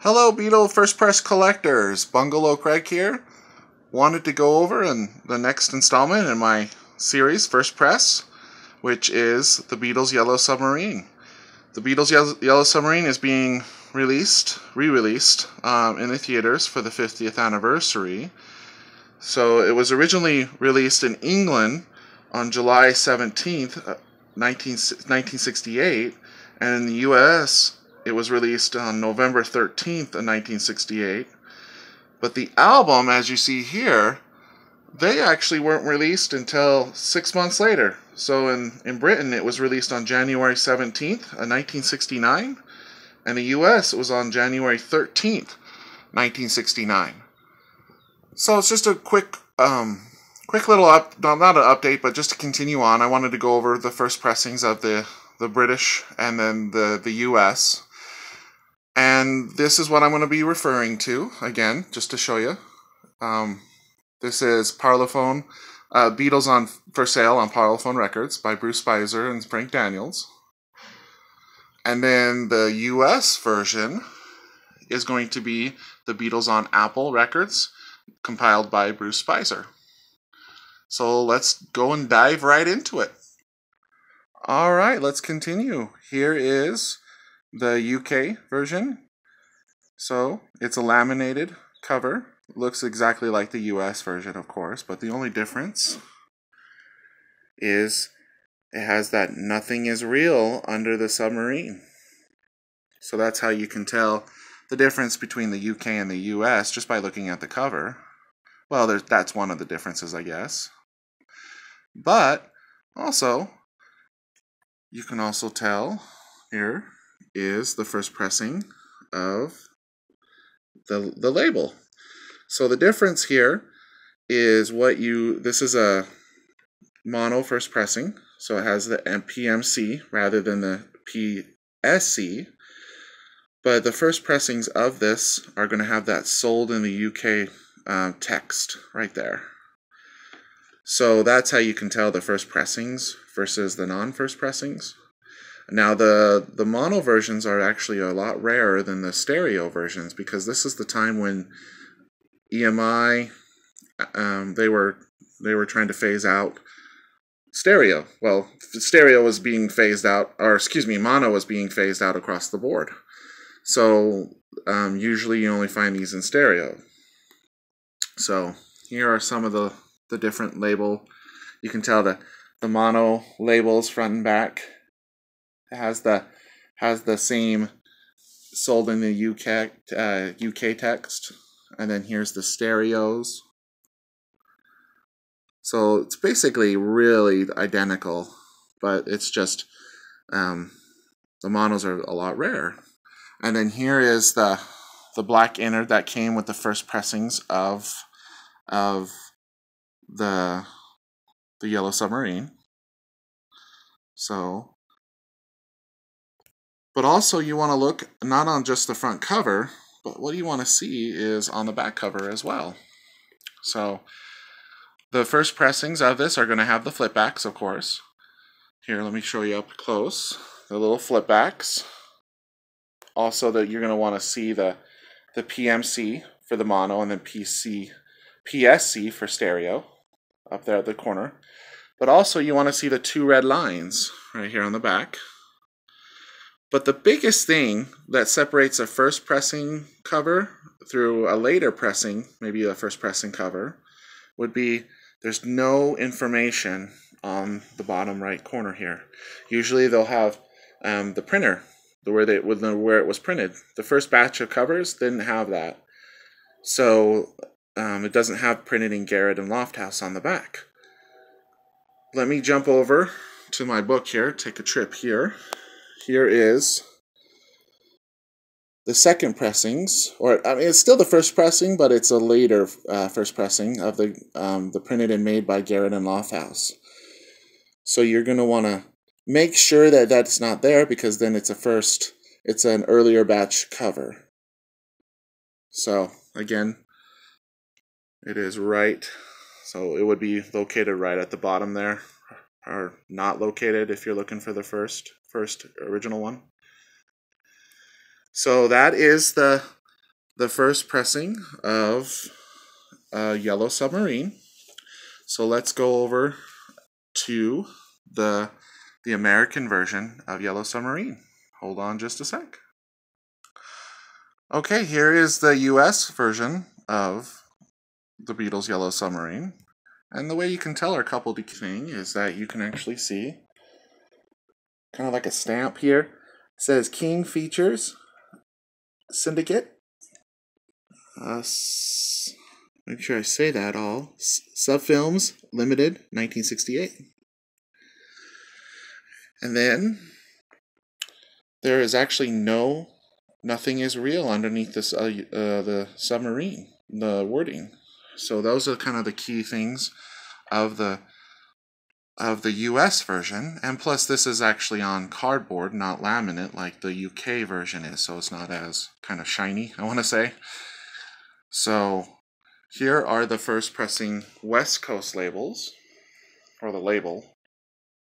Hello Beatle First Press collectors, Bungalow Craig here. Wanted to go over in the next installment in my series First Press, which is the Beatles Yellow Submarine. The Beatles Yellow Submarine is being re-released in the theaters for the 50th anniversary. So it was originally released in England on July 17th, 1968, and in the US it was released on November 13th of 1968. But the album, as you see here, they actually weren't released until 6 months later. So in Britain, it was released on January 17th of 1969, and the US it was on January 13th, 1969. So it's just a quick little not an update, but just to continue on. I wanted to go over the first pressings of the British and then the US. And this is what I'm going to be referring to, again, just to show you. This is Parlophone, Beatles on for sale on Parlophone Records by Bruce Spizers and Frank Daniels. And then the US version is going to be the Beatles on Apple Records, compiled by Bruce Spizers. So let's go and dive right into it. Alright, let's continue. Here is the UK version. So it's a laminated cover. It looks exactly like the US version, of course, but the only difference is it has that "nothing is real" under the submarine. So that's how you can tell the difference between the UK and the US just by looking at the cover. Well, that's one of the differences, I guess. But also, you can also tell here is the first pressing of the label. So the difference here is this is a mono first pressing, so it has the PMC rather than the PSC. But the first pressings of this are going to have that "sold in the UK" text right there. So that's how you can tell the first pressings versus the non-first pressings. Now the mono versions are actually a lot rarer than the stereo versions, because this is the time when EMI they were trying to phase out stereo. Well, stereo was being phased out, or excuse me, mono was being phased out across the board. So usually you only find these in stereo. So here are some of the different label. You can tell the mono labels front and back. It has the same "sold in the UK text, and then here's the stereos. So it's basically really identical, but it's just the monos are a lot rarer. And then here is the black inner that came with the first pressings of the Yellow Submarine. So, but also you want to look not on just the front cover, but what you want to see is on the back cover as well. So the first pressings of this are going to have the flipbacks, of course. Here, let me show you up close. The little flipbacks. Also, that you're going to want to see the PMC for the mono, and then PSC for stereo up there at the corner. But also you want to see the two red lines right here on the back. But the biggest thing that separates a first pressing cover through a later pressing, maybe a first pressing cover, would be there's no information on the bottom right corner here. Usually they'll have the printer, where it was printed. The first batch of covers didn't have that. So it doesn't have "printed in Garrett and Lofthouse" on the back. Let me jump over to my book here, take a trip here. Here is the second pressings, or I mean, it's still the first pressing, but it's a later first pressing of the "printed and made by Garrett and Lofthouse." So you're going to want to make sure that that's not there, because then it's an earlier batch cover. So again, it is right. So it would be located right at the bottom there, or not located if you're looking for the first original one. So that is the the first pressing of Yellow Submarine. So let's go over to the American version of Yellow Submarine. Hold on just a sec. Okay, here is the US version of the Beatles' Yellow Submarine. And the way you can tell are a couple of things is that you can actually see kind of like a stamp here. It says King Features Syndicate. Make sure I say that all. Subfilms Limited, 1968. And then there is actually nothing is real underneath this the submarine, the wording. So those are kind of the key things of the US version, and plus this is actually on cardboard, not laminate like the UK version is, so it's not as kind of shiny, I want to say. So here are the first pressing West Coast labels, or the label.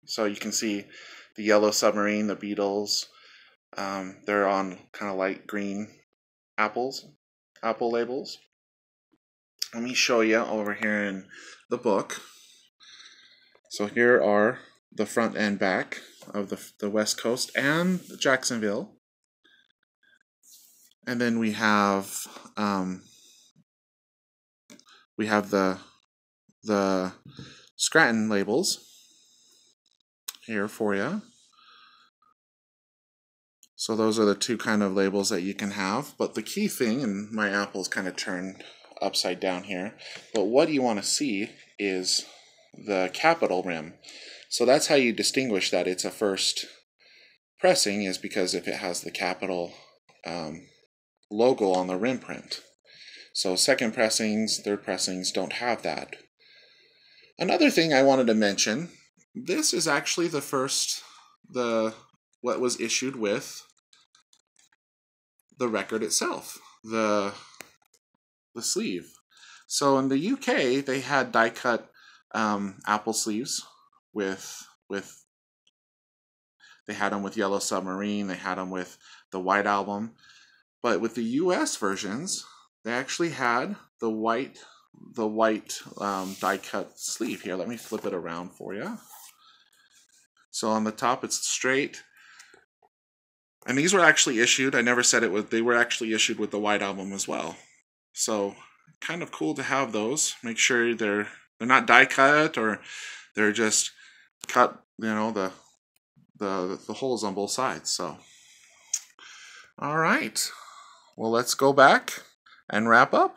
So you can see the Yellow Submarine, the Beatles, they're on kind of light green apple labels. Let me show you over here in the book. So here are the front and back of the West Coast and Jacksonville. And then we have the Scranton labels here for you. So those are the two kind of labels that you can have. But the key thing, and my apple's kind of turned upside down here, but what you want to see is the capital rim. So that's how you distinguish that it's a first pressing, is because if it has the capital logo on the rim print. So second pressings, third pressings don't have that. Another thing I wanted to mention, this is actually the first, what was issued with the record itself, the sleeve. So in the UK, they had die-cut apple sleeves they had them with Yellow Submarine, they had them with the White Album, but with the US versions, they actually had the white die-cut sleeve here. Let me flip it around for you. So on the top, it's straight. And these were actually issued, I never said it was, they were actually issued with the White Album as well. So kind of cool to have those. Make sure they're not die cut, or they're just cut, you know, the holes on both sides. So all right, well, let's go back and wrap up.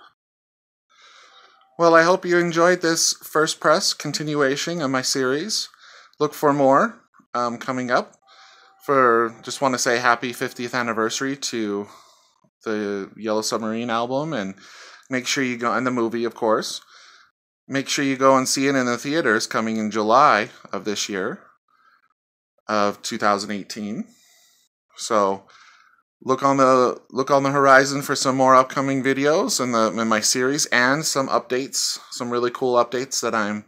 Well, I hope you enjoyed this first press continuation of my series. Look for more coming up. Just want to say happy 50th anniversary to the Yellow Submarine album, and make sure you go, and the movie, of course. Make sure you go and see it in the theaters coming in July of this year, of 2018. So look on the horizon for some more upcoming videos in my series, and some updates, some really cool updates that I'm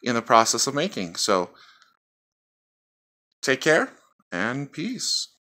in the process of making. So take care and peace.